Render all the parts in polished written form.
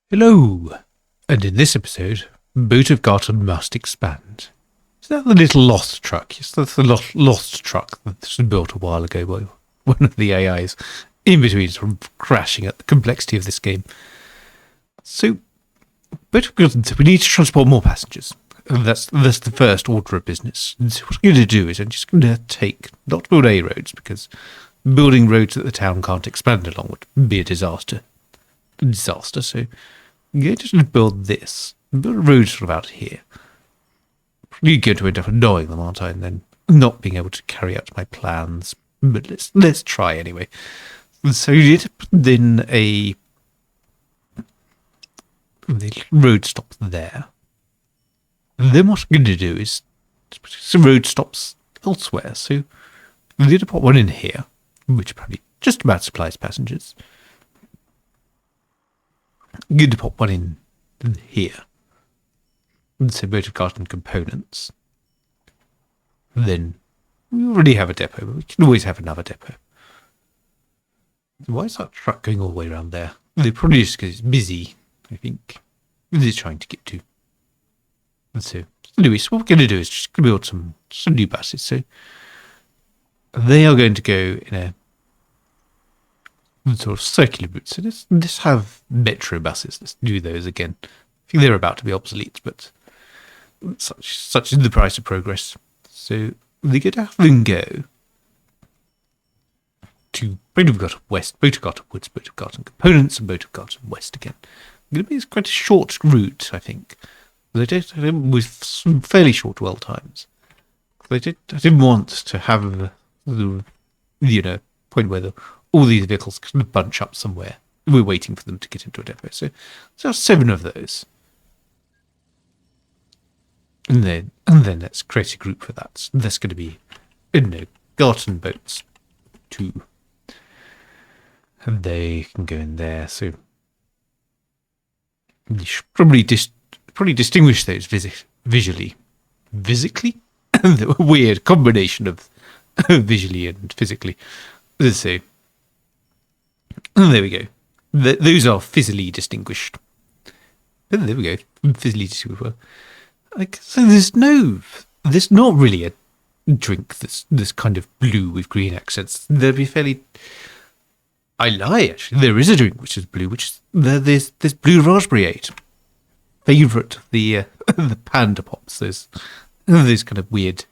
Hello, and in this episode, Boat of Garten must expand. Is that the little lost truck? Yes, that's the lost truck that was built a while ago by one of the AIs, in between sort of crashing at the complexity of this game. So, Boat of Garten, we need to transport more passengers. And that's the first order of business. And so what I'm going to do is I'm just going to not build A roads, because building roads that the town can't expand along would be a disaster. So I'm going to build this. Build a road sort of out here. You're going to end up annoying them, aren't I? And then not being able to carry out my plans. But let's try anyway. So you need to put in the road stop there. And then what I'm going to do is put some road stops elsewhere. So we need to put one in here, which probably just about supplies passengers. I'm going to put one in here. So Boat of Garten components. Then we already have a depot, but we can always have another depot. Why is that truck going all the way around there? They're probably just because it's busy, I think. They're trying to get to. And so what we're going to do is just build some new buses. So they are going to go in a sort of circular route. So let's have metro buses. Let's do those again. I think they're about to be obsolete, but such is the price of progress. So they're going to have them go to Boat of Garten West, Boat of Garten Woods, Boat of Garten Components, and Boat of Garten West again. It's going to be quite a short route, I think. They did with some fairly short dwell times. I didn't want to have the point where all these vehicles kind of bunch up somewhere. We're waiting for them to get into a depot. So 7 of those. And then let's create a group for that. So that's going to be Garten boats 2. And they can go in there. So you should probably distinguish those visually. Physically? The weird combination of visually and physically. Let's see. There we go. Those are physically distinguished. There we go. Physically distinguished. So there's not really a drink that's kind of blue with green accents. There'd be fairly. I lie, actually. There is a drink which is blue, there's blue raspberry 8. Favourite, the panda pops. There's kind of weird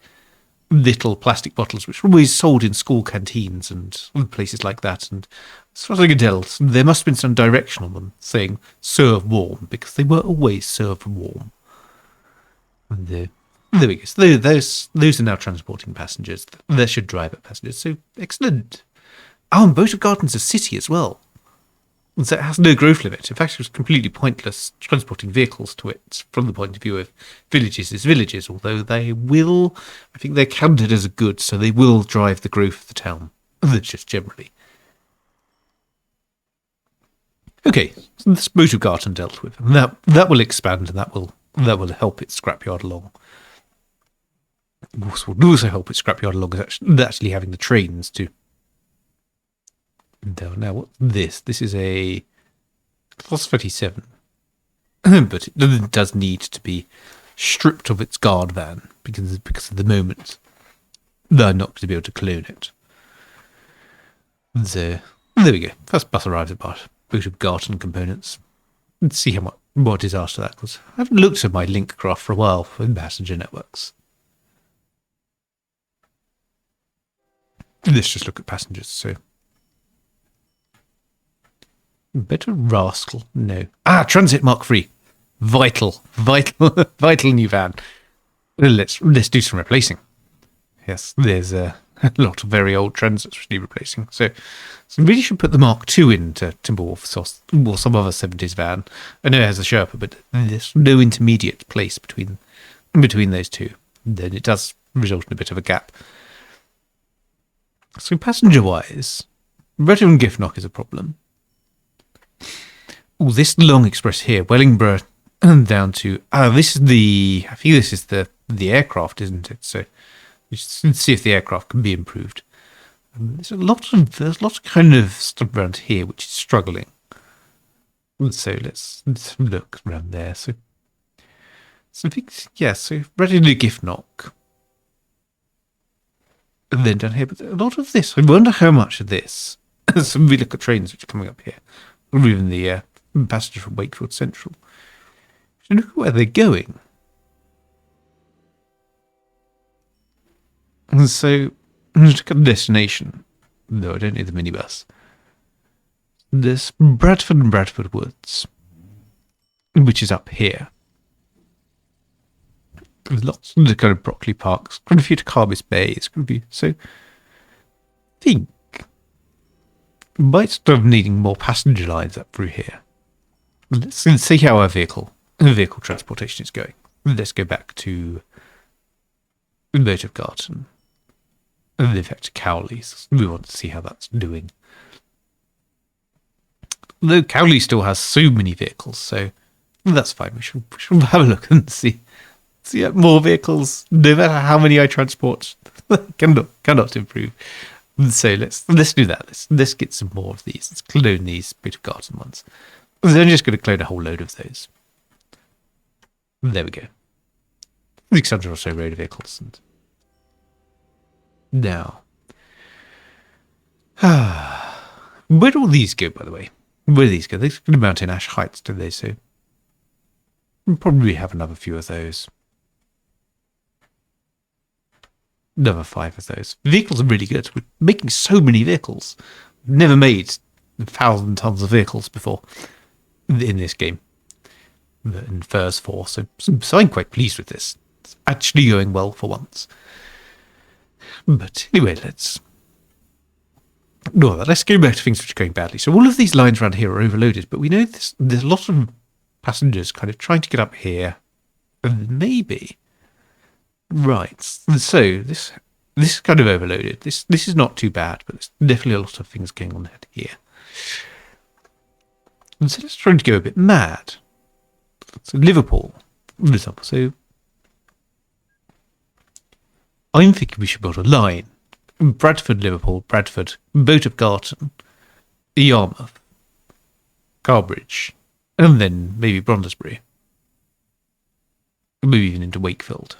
little plastic bottles which were always sold in school canteens and places like that. And as far as I can tell, there must have been some direction on them saying "serve warm" because they were always served warm. And there we go. So those are now transporting passengers. They should drive at passengers. So excellent. Oh, and Boat of Garten's a city as well. So it has no growth limit. In fact, it was completely pointless transporting vehicles to it from the point of view of villages as villages, although I think they're counted as a good, so they will drive the growth of the town, just generally. Okay, so this Boat of Garten dealt with. And that will expand, and that will help its scrapyard along. Will also help its scrapyard along is actually having the trains too. Now, what this is a Class 37, but it does need to be stripped of its guard van because at the moment they're not going to be able to clone it. So there we go. First bus arrives at Boat of Garten Components. Let's see what disaster that was. I haven't looked at my link graph for a while for passenger networks. Let's just look at passengers. So. Better rascal. No. Transit Mark III. Vital new van. Let's do some replacing. Yes, there's a lot of very old transits which need replacing. So we really should put the Mark II into Timberwolf or some other 70s van. I know it has a Sherpa, but there's no intermediate place between those two. Then it does result in a bit of a gap. So passenger-wise, Redhill and Giffnock is a problem. Oh, this long express here, Wellingborough down to this is the aircraft, isn't it? So we should see if the aircraft can be improved. There's lots of kind of stuff around here which is struggling. So let's look around there. So so right in the gift knock. And then down here, but a lot of this, I wonder how much of this, so we look at trains which are coming up here, or even the passenger from Wakefield Central. So look at where they're going. And so, look at the destination. No, I don't need the minibus. There's Bradford and Bradford Woods, which is up here. There's lots of the kind of broccoli parks, quite a few to Carbis Bay. It's going to be so. I think might start needing more passenger lines up through here. Let's see how our vehicle transportation is going. Let's go back to Moat of Garton. And in fact, Cowley's. We want to see how that's doing. Though Cowley still has so many vehicles, so that's fine. We should have a look and see more vehicles. No matter how many I transport, cannot improve. So let's do that. Let's get some more of these. Let's clone these Moat of Garton ones. So I'm just going to clone a whole load of those. There we go. 600 or so road vehicles. And now, where do all these go, by the way? Where do these go? They go to Mountain Ash Heights, do they? So we'll probably have another few of those. Another 5 of those. Vehicles are really good. We're making so many vehicles. We've never made 1,000 tons of vehicles before in this game. In Furs 4. So I'm quite pleased with this. It's actually going well for once. But anyway, let's ignore that. Let's go back to things which are going badly. So all of these lines around here are overloaded, but we know there's a lot of passengers kind of trying to get up here. And maybe... Right. So this is kind of overloaded. This is not too bad, but there's definitely a lot of things going on here. And so let's try to go a bit mad. So Liverpool, for example. So I'm thinking we should build a line. Bradford, Liverpool, Bradford, Moat of Garton, Yarmouth, Carbridge, and then maybe Brondesbury. Maybe even into Wakefield.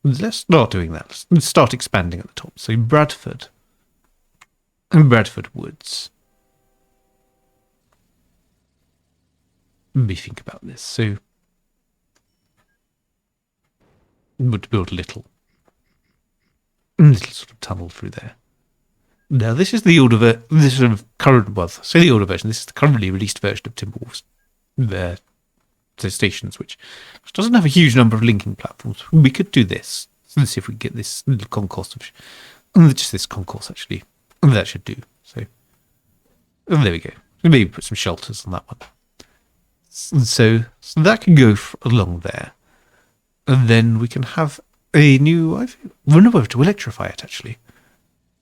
Let's start doing that. Let's start expanding at the top. So Bradford and Bradford Woods. Let me think about this. So would build a little sort of tunnel through there. Now this is the older this sort of current say the older version. This is the currently released version of Timberwolf's stations, which doesn't have a huge number of linking platforms. We could do this. So let's see if we can get this little concourse just this concourse actually. That should do. So there we go. Maybe put some shelters on that one. So that can go along there. And then we can have a new... I wonder whether to electrify it, actually.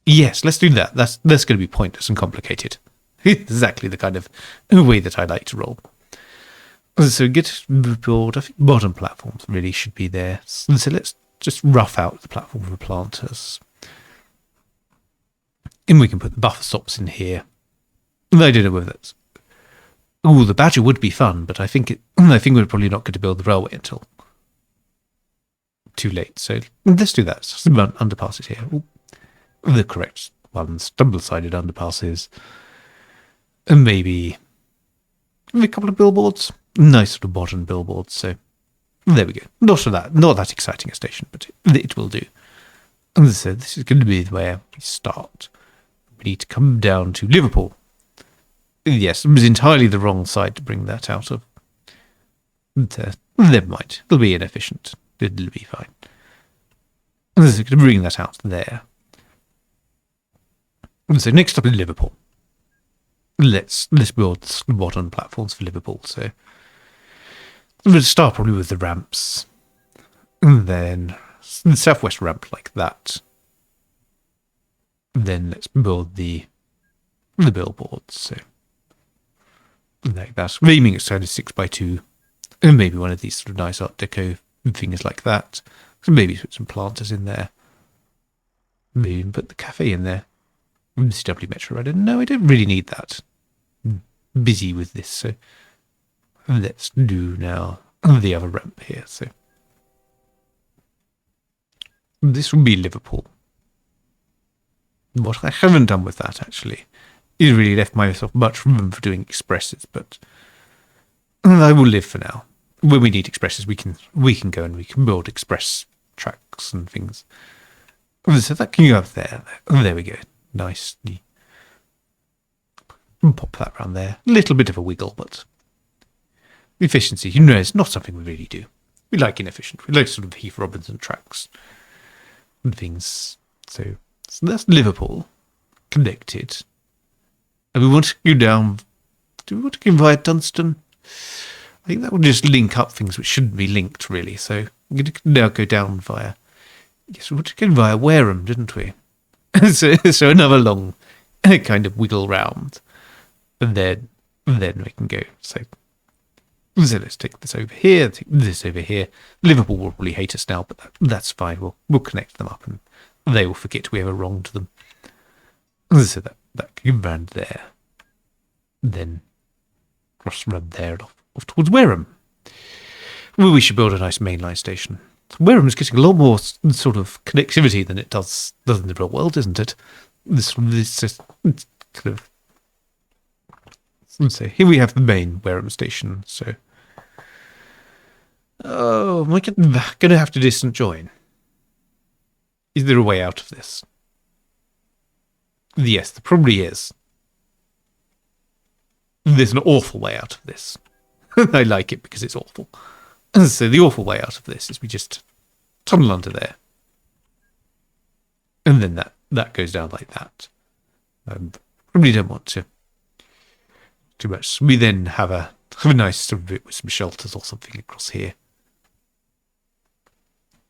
Yes, let's do that. That's going to be pointless and complicated. Exactly the kind of way that I like to roll. So get build, I think modern platforms really should be there. So let's just rough out the platform for planters. And we can put the buffer stops in here. I don't know whether that's... Oh, the Badger would be fun, but I think we're probably not going to build the railway until too late. So let's do that. Some underpasses here. Ooh, the correct ones. Double-sided underpasses. And maybe a couple of billboards. Nice sort of modern billboards. So there we go. Not that exciting a station, but it will do. And so this is going to be where we start. We need to come down to Liverpool. Yes, it was entirely the wrong side to bring that out of. Never mind. It'll be inefficient. It'll be fine. So we're going to bring that out there. So next up in Liverpool. Let's build modern platforms for Liverpool. So we'll start probably with the ramps. And then the southwest ramp like that. Then let's build the billboards. So like that. Aiming at kind of 6x2. And maybe one of these sort of nice Art Deco things like that. So maybe put some planters in there. Maybe even put the cafe in there. CW Metro Rider. No, I don't really need that. busy with this, so let's do now the other ramp here. So this will be Liverpool. What I haven't done with that, actually, is really left myself much room for doing expresses, but I will live for now. When we need expresses, we can go and we can build express tracks and things. So that can go up there. There we go. Nicely. Pop that around there. A little bit of a wiggle, but efficiency, it's not something we really do. We like inefficient. We like sort of Heath Robinson tracks and things. So that's Liverpool connected. And we want to go down. Do we want to go via Dunstan? I think that will just link up things which shouldn't be linked, really. So I'm going to now go down via. Yes, we want to go via Wareham, didn't we? so another long kind of wiggle round. And then we can go. So let's take this over here, take this over here. Liverpool will probably hate us now, but that's fine. We'll connect them up and they will forget we ever wronged them. So that can go round there. Then cross round there and off towards Wareham. Well, we should build a nice mainline station. Wareham's getting a lot more sort of connectivity than it does in the real world, isn't it? This kind of. So here we have the main Wareham station. So, oh, am I going to have to distant join? Is there a way out of this? Yes, there probably is. There's an awful way out of this. I like it because it's awful. So the awful way out of this is we just tunnel under there. And then that goes down like that. Probably don't want to too much. We then have a nice sort of bit with some shelters or something across here.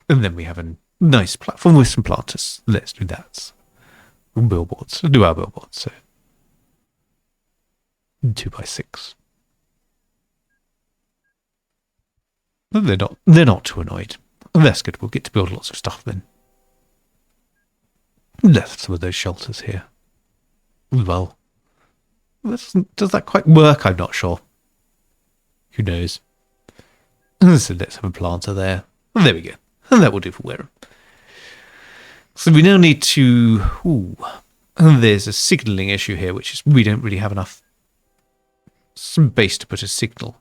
And then we have a nice platform with some planters. Let's do that. Billboards. We'll do our billboards. So 2x6. They're not too annoyed. That's good. We'll get to build lots of stuff then. Let's have some of those shelters here. Well, does that quite work? I'm not sure. Who knows? So let's have a planter there. And there we go. And that will do for Wareham. So we now need to... and there's a signalling issue here, which is we don't really have enough space to put a signal.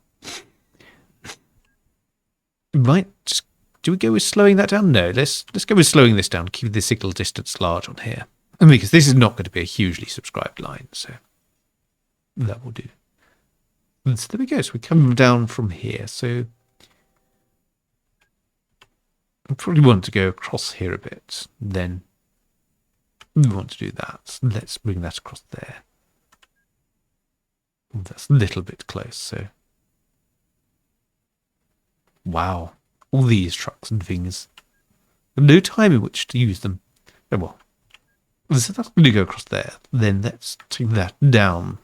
Do we go with slowing that down? No, let's go with slowing this down, keep the signal distance large on here. And because this is not going to be a hugely subscribed line, so that will do. And so there we go. So we come down from here. So I probably want to go across here a bit. Then we want to do that. So let's bring that across there. That's a little bit close, so wow. All these trucks and things. No time in which to use them. Oh well. So that's going to go across there. Then let's take that down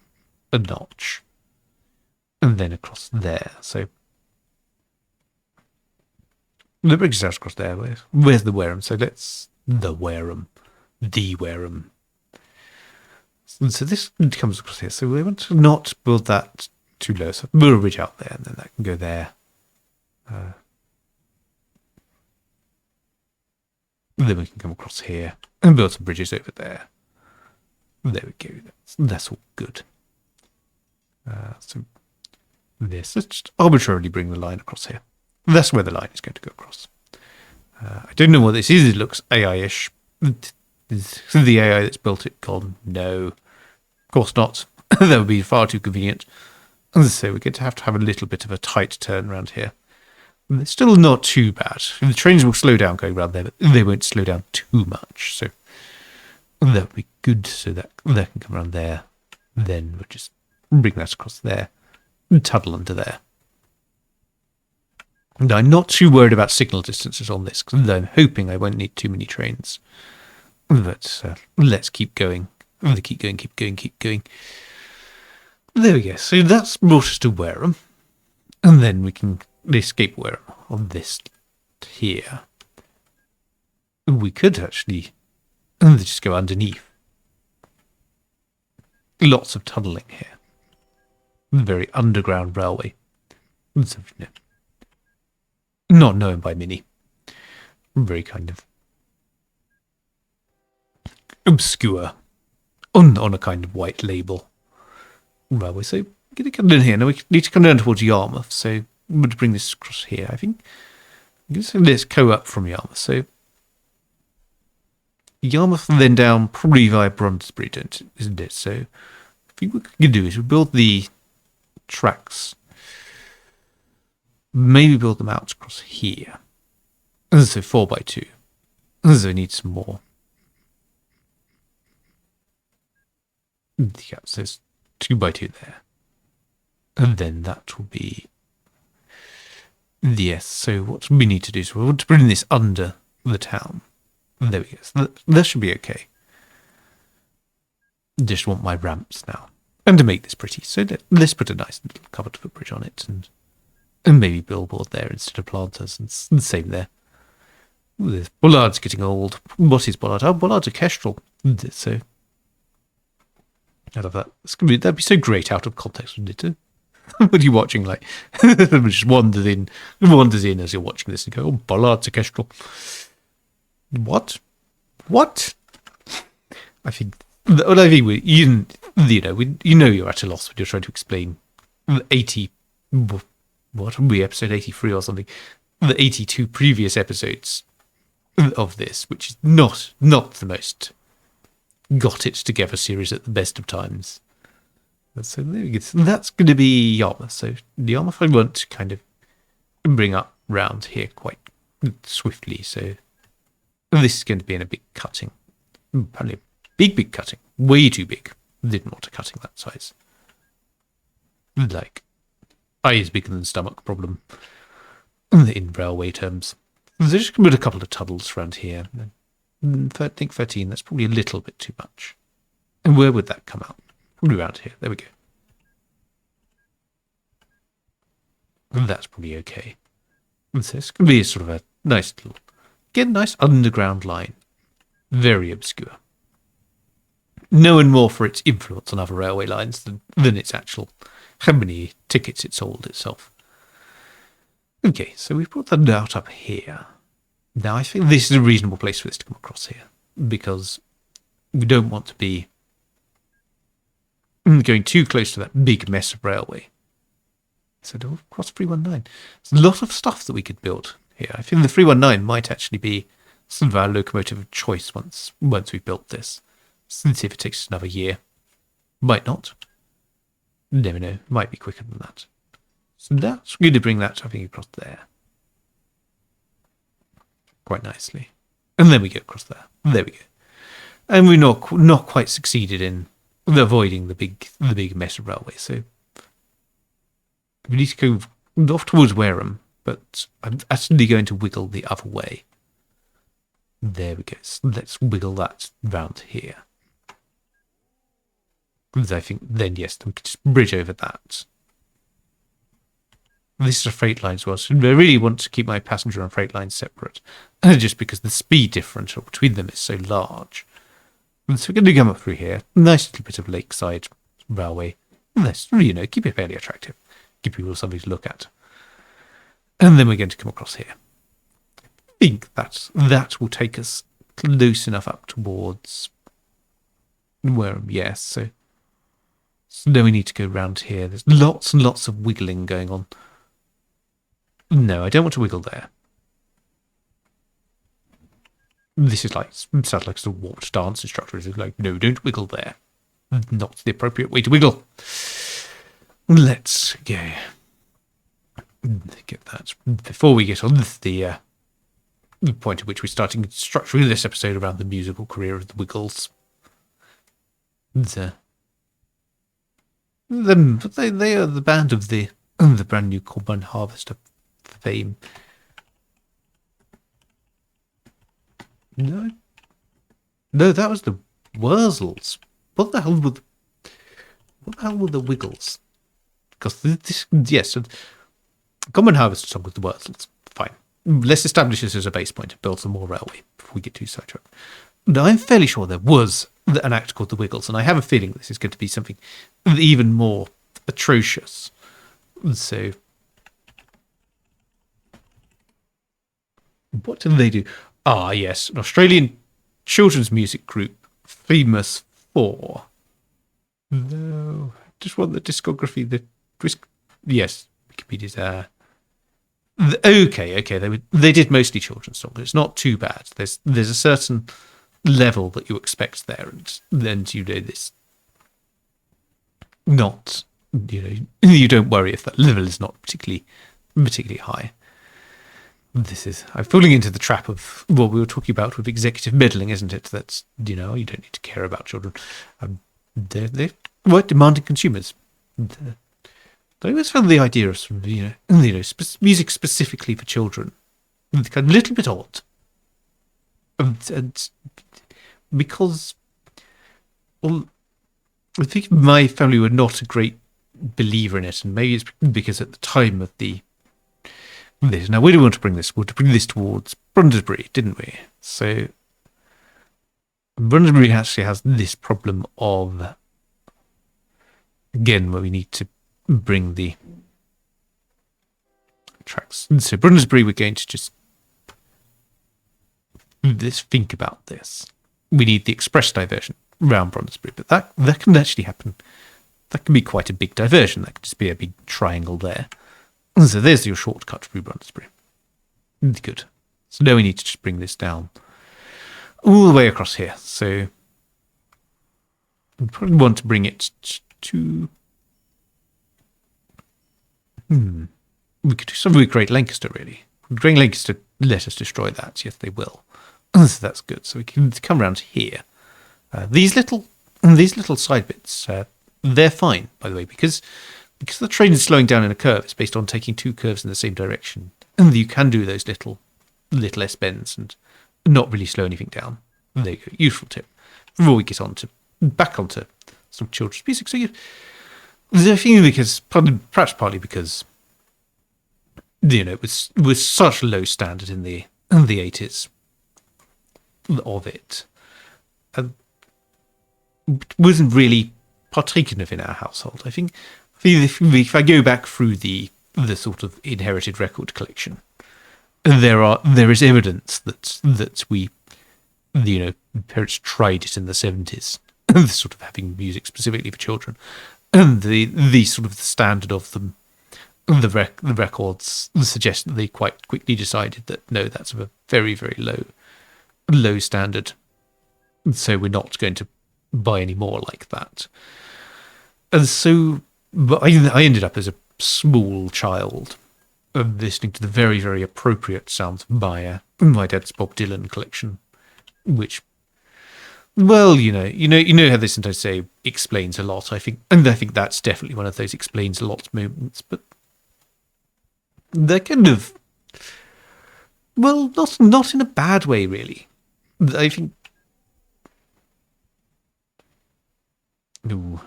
a notch. And then across there. So the bridge is across there. Where's the Wareham? So let's the Wareham. So this comes across here. So we want to not build that too low. So build a ridge out there, and then that can go there. Then we can come across here and build some bridges over there. There we go. That's all good. So let's just arbitrarily bring the line across here. That's where the line is going to go across. I don't know what this is. It looks AI-ish. Is the AI that's built it gone? No. Of course not. That would be far too convenient. So we're going to have a little bit of a tight turn around here. It's still not too bad. The trains will slow down going around there, but they won't slow down too much. So that would be good. So that can come around there. Then we'll just bring that across there and tunnel under there. And I'm not too worried about signal distances on this because I'm hoping I won't need too many trains. But let's keep going. Keep going. There we go. So that's brought us to Wareham. And then we can escape Wareham on this here. We could actually just go underneath. Lots of tunnelling here. very underground railway. So, not known by many. Very kind of obscure on a kind of white label railway. So we're going to come down here. Now we need to come down towards Yarmouth. So I'm going to bring this across here, I think. Let's go up from Yarmouth. So Yarmouth and then down probably via Brunsbury, isn't it? So I think what we can do is we build the tracks. Maybe build them out across here. So 4x2. So we need some more. Yeah, so there's 2x2 there. And then that will be... Yes, so what we need to do is we want to bring this under the town. There we go. So that should be okay. Just want my ramps now. And to make this pretty. So let's put a nice little covered footbridge on it. And maybe billboard there instead of planters. And same there. This bollard's getting old. What is bollard? Oh, bollard's a kestrel. So... I love that. That'd be so great out of context, wouldn't it? What are you watching? Like, just wanders in as you're watching this and go, "Oh, bollard's a kestrel." What? I think you know you're at a loss when you're trying to explain 80. What would be episode 83 or something? The 82 previous episodes of this, which is not the most got it together series at the best of times. So there we go. So that's going to be Yarmouth. So the Yarmouth I want to kind of bring up round here quite swiftly. So this is going to be in a big cutting. Apparently a big cutting. Way too big. Didn't want a cutting that size. Like, eye is bigger than stomach problem in railway terms. So just going to put a couple of tunnels around here. I think 13, that's probably a little bit too much. And where would that come out? Probably around here. There we go. And that's probably okay. And so it's going to be sort of a nice little, again, nice underground line. Very obscure. Known more for its influence on other railway lines than its actual, how many tickets it sold itself. Okay, so we've brought that out up here. Now, I think this is a reasonable place for this to come across here, because we don't want to be going too close to that big mess of railway. So, across 319. There's a lot of stuff that we could build here. I think the 319 might actually be some of our locomotive of choice once we've built this. Let's see if it takes us another year. Might not. Never know. Might be quicker than that. So that's going to bring that, I think, across there. Quite nicely. And then we go across there. There we go. And we're not quite succeeded in avoiding the big mess of railway. So we need to go off towards Wareham, but I'm actually going to wiggle the other way. There we go. So let's wiggle that round here. Because I think then, yes, we could just bridge over that. This is a freight line as well, so I really want to keep my passenger and freight lines separate, just because the speed differential between them is so large. And so we're going to come up through here, nice little bit of lakeside railway. Let's, keep it fairly attractive, give people something to look at. And then we're going to come across here. I think that will take us close enough up towards Wareham, yes. So then we need to go round here. There's lots and lots of wiggling going on. No, I don't want to wiggle there. This is sounds like a warped dance instructor. It's like, no, don't wiggle there. Not the appropriate way to wiggle. Let's go. Get that. Before we get on the point at which we're starting structuring this episode around the musical career of the Wiggles. They are the band of the brand new Combine Harvester fame. No, that was the Wurzels. What the hell were the Wiggles? Because yes, Common Harvester song with the Wurzels. Fine. Let's establish this as a base point and build some more railway before we get too sidetracked. Now, I'm fairly sure there was an act called the Wiggles, and I have a feeling this is going to be something even more atrocious. So, what did they do? Ah, yes, an Australian children's music group famous for. No, just want the discography. Yes, Wikipedia's okay. They did mostly children's songs. It's not too bad. There's a certain level that you expect there, and then this. Not, you don't worry if that level is not particularly high. I'm falling into the trap of what we were talking about with executive meddling, isn't it? That's, you don't need to care about children. They're demanding consumers. I always found the idea of music specifically for children kind of a little bit odd. And because, well, I think my family were not a great believer in it, and maybe it's because at the time of this. Now, where do we want to bring this? We want to bring this towards Brundesbury, didn't we? So, Brundesbury actually has this problem of, again, where we need to bring the tracks. So, Brundesbury, we're going to just think about this. We need the express diversion around Brundesbury, but that can actually happen. That can be quite a big diversion. That could just be a big triangle there. So there's your shortcut through Brundesbury. Good. So now we need to just bring this down all the way across here. So we probably want to bring it to. We could do something with Great Lancaster, really. Great Lancaster let us destroy that. Yes, they will. So that's good. So we can come around here. These little side bits, they're fine, by the way, because the train is slowing down in a curve. It's based on taking two curves in the same direction, and you can do those little S bends and not really slow anything down. There you go, useful tip. Before we get back onto some children's music, so I think perhaps partly because it was such a low standard in the 80s of it. Wasn't really partaken of in our household. I think if I go back through the sort of inherited record collection, there is evidence that we, parents tried it in the 70s, sort of having music specifically for children, and the sort of the standard of them, the records suggest that they quite quickly decided that no, that's a very, very low standard, so we're not going to buy any more like that. And so, but I ended up as a small child listening to the very, very appropriate sounds by my dad's Bob Dylan collection, which, well, you know how they sometimes say explains a lot. I think that's definitely one of those explains a lot moments, but they're kind of, well, not in a bad way, really. I think. Ooh,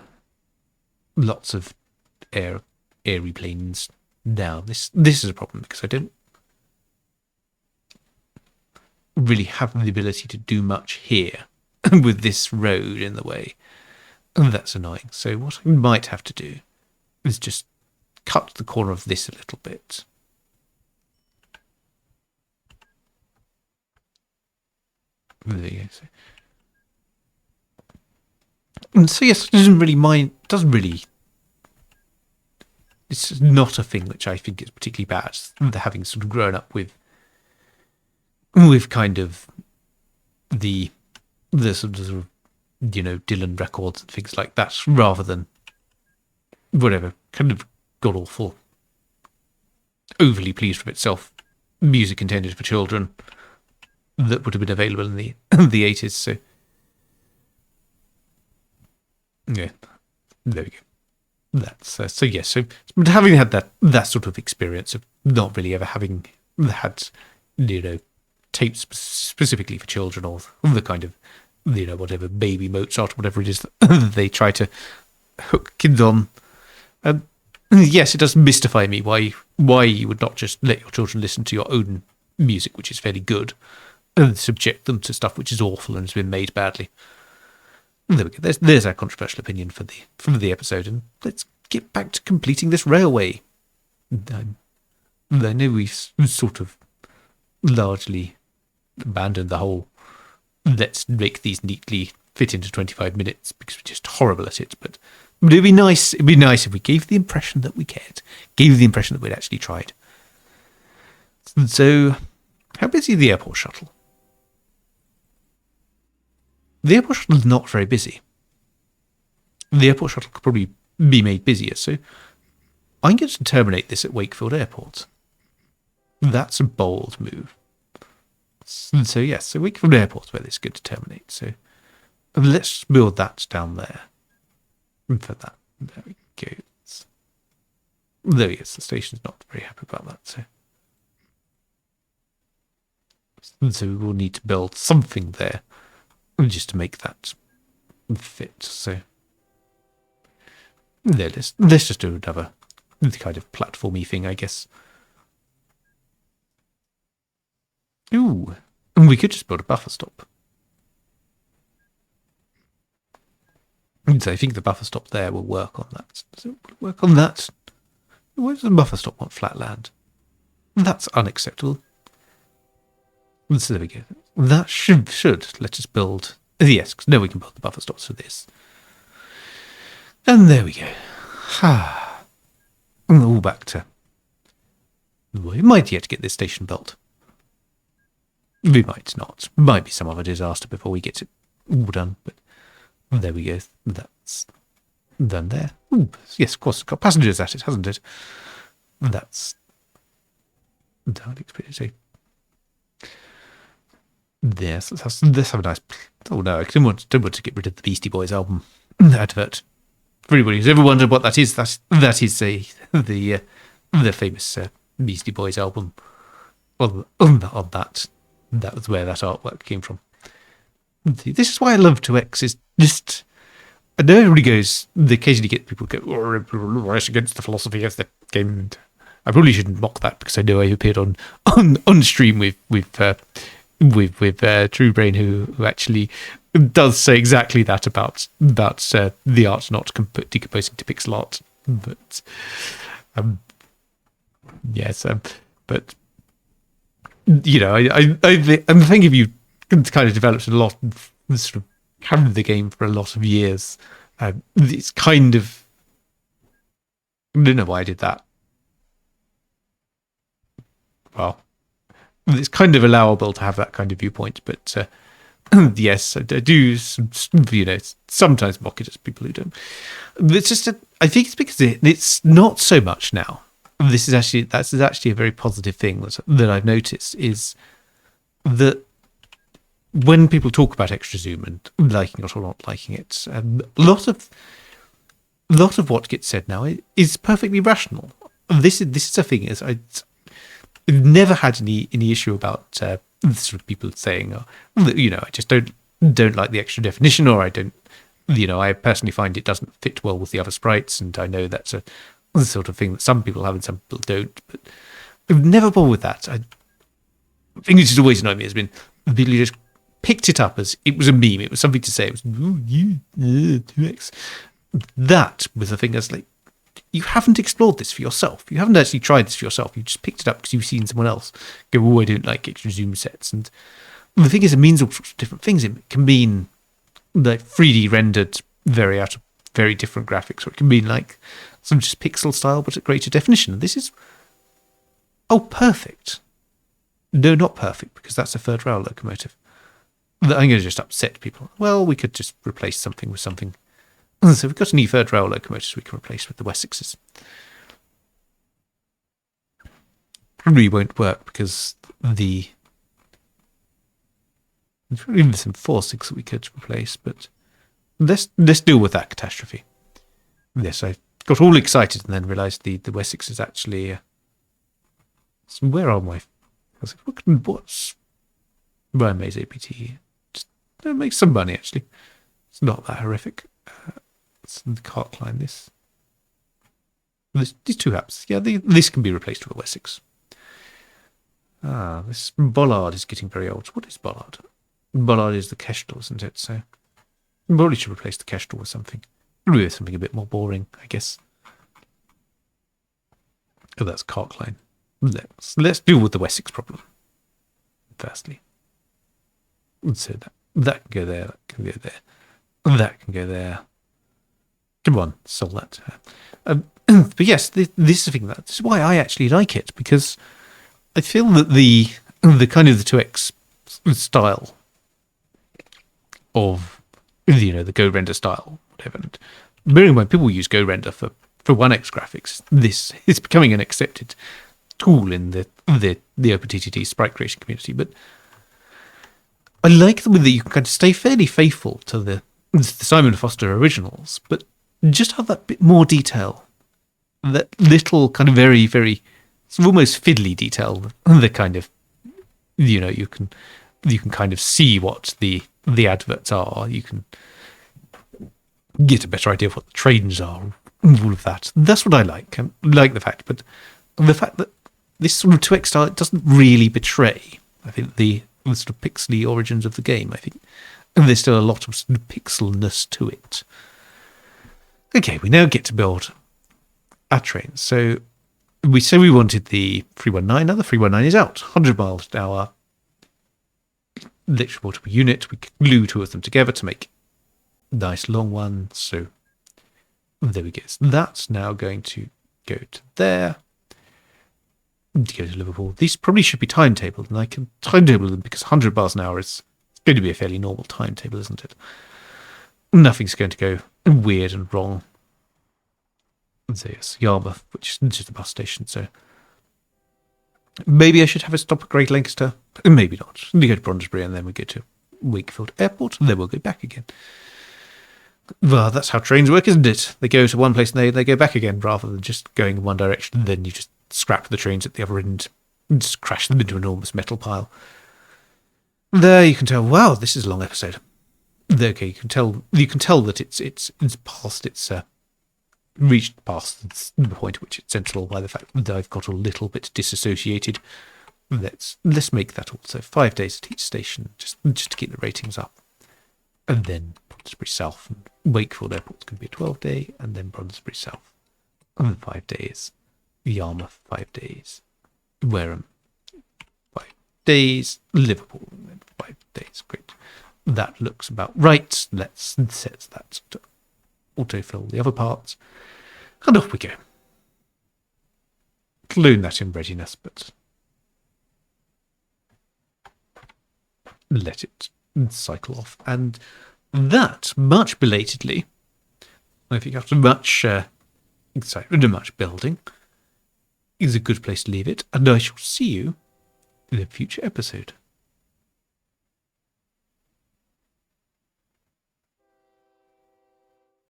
lots of airy planes. Now, this is a problem because I don't really have the ability to do much here with this road in the way. And that's annoying. So what I might have to do is just cut the corner of this a little bit. There you go. And so yes, it doesn't really. It's not a thing which I think is particularly bad. Having sort of grown up with kind of the sort of Dylan records and things like that, rather than whatever kind of god awful, overly pleased with itself music intended for children that would have been available in the 80s. So. Yeah, there we go. That's so yes. So having had that sort of experience of not really ever having had tapes specifically for children, or the kind of whatever Baby Mozart, whatever it is that they try to hook kids on. Yes, it does mystify me why you would not just let your children listen to your own music, which is fairly good, and subject them to stuff which is awful and has been made badly. There we go. There's our controversial opinion from the episode, and let's get back to completing this railway. I know we've sort of largely abandoned the whole let's make these neatly fit into 25 minutes because we're just horrible at it. But it'd be nice if we gave the impression that we cared, gave the impression that we'd actually tried. So, how busy is the airport shuttle? The airport shuttle is not very busy. The airport shuttle could probably be made busier, so I'm going to terminate this at Wakefield Airport. That's a bold move. So yes, so Wakefield Airport's where this is going to terminate. So let's build that down there. And for that, there we go. There he is. The station's not very happy about that. So we will need to build something there just to make that fit. So there, let's just do another kind of platformy thing, I guess. Ooh, and we could just build a buffer stop. So I think the buffer stop there will work on that. Does it work on that? Why does the buffer stop want flat land? That's unacceptable. So there we go. That should let us build. Yes, because now we can build the buffer stops for this. And there we go. And all back to. We might yet get this station built. We might not. Might be some other disaster before we get it all done. But there we go. That's done there. Ooh, yes, of course, it's got passengers at it, hasn't it? That's unexpected. Yes, let's have a nice. Oh no, I don't want to get rid of the Beastie Boys album advert. For anybody who's ever wondered what that is, that is the famous Beastie Boys album. Well, on that was where that artwork came from. This is why I love 2X. Is just I know everybody goes. They occasionally get people go right against the philosophy of the game. And I probably shouldn't mock that because I know I appeared on stream with True Brain, who actually does say exactly that about the art not decomposing to pixel art. But yes, but you know, I think if you kind of developed a lot, sort of carried the game for a lot of years, it's kind of I don't know why I did that. Well, it's kind of allowable to have that kind of viewpoint, but yes, I do, you know, sometimes mock it as people who don't. It's just, I think it's because it's not so much now. That's actually a very positive thing that I've noticed is that when people talk about extra zoom and liking it or not liking it, a lot of what gets said now is perfectly rational. This is a thing is I've never had any issue about sort of people saying, you know, I just don't like the extra definition, or I don't, you know, I personally find it doesn't fit well with the other sprites, and I know that's a sort of thing that some people have and some people don't. But I've never bothered with that. I think it's just always annoyed me has been the people who just picked it up as it was a meme, it was something to say, it was 2x. That was the thing that's like, you haven't explored this for yourself. You haven't actually tried this for yourself. You just picked it up because you've seen someone else go, oh, I don't like extra zoom sets. And the thing is, it means all sorts of different things. It can mean like 3D rendered out of very different graphics, or it can mean like some just pixel style but at greater definition. This is, perfect. No, not perfect, because that's a third rail locomotive. I'm going to just upset people. Well, we could just replace something with something. So we've got any third rail locomotives we can replace with the Wessexes. Probably won't work because there's even some 4.6 that we could replace, but let's deal with that catastrophe. Yes, I got all excited and then realised the Wessex is actually. Where are my? I was like, what's Ryan May's APT? Just make some money actually. It's not that horrific. Can't climb this. These two apps. Yeah, this can be replaced with a Wessex. This Bollard is getting very old. What is Bollard? Bollard is the Kestrel, isn't it? So probably should replace the Kestrel with something. Maybe with something a bit more boring, I guess. Oh, that's Carkline. Let's deal with the Wessex problem firstly. So that can go there, that can go there, that can go there. Come on, solve that. But yes, this is the thing. This is why I actually like it, because I feel that the kind of the 2x style of, the Go render style, whatever. And bearing in mind, people use Go render for 1x graphics. This is becoming an accepted tool in the OpenTTD sprite creation community. But I like the way that you can kind of stay fairly faithful to the Simon Foster originals, but just have that bit more detail, that little kind of very, very sort of almost fiddly detail. The kind of, you can kind of see what the adverts are. You can get a better idea of what the trains are. All of that. That's what I like. I like the fact, but the fact that this sort of 2x style, it doesn't really betray, I think, the sort of pixely origins of the game. I think there's still a lot of sort of pixelness to it. Okay, we now get to build our trains. So we say we wanted the 319. Now the 319 is out. 100 miles an hour. Literally multiple unit. We glue two of them together to make nice long ones. So there we go. So that's now going to go to there. To go to Liverpool. These probably should be timetabled, and I can timetable them because 100 miles an hour is going to be a fairly normal timetable, isn't it? Nothing's going to go weird and wrong. So yes, Yarmouth, which is just the bus station. So maybe I should have a stop at Great Lancaster. Maybe not. We go to Brondesbury and then we go to Wakefield Airport, and then we'll go back again. Well, that's how trains work, isn't it? They go to one place and they go back again, rather than just going in one direction. Then you just scrap the trains at the other end and just crash them into an enormous metal pile. There you can tell, wow, this is a long episode. Okay, you can tell that it's past its reached past the point at which it's sensible by the fact that I've got a little bit disassociated. Let's make that also 5 days at each station, just to keep the ratings up. And then Brondesbury South and Wakefield Airport's going to be a 12-day, and then Brondesbury South, and 5 days. Yarmouth, 5 days. Wareham, 5 days. Liverpool, 5 days. Great. That looks about right. Let's set that to autofill the other parts. And off we go. Clone that in readiness, but let it cycle off. And that, much belatedly, I think after much excitement and much building, is a good place to leave it. And I shall see you in a future episode.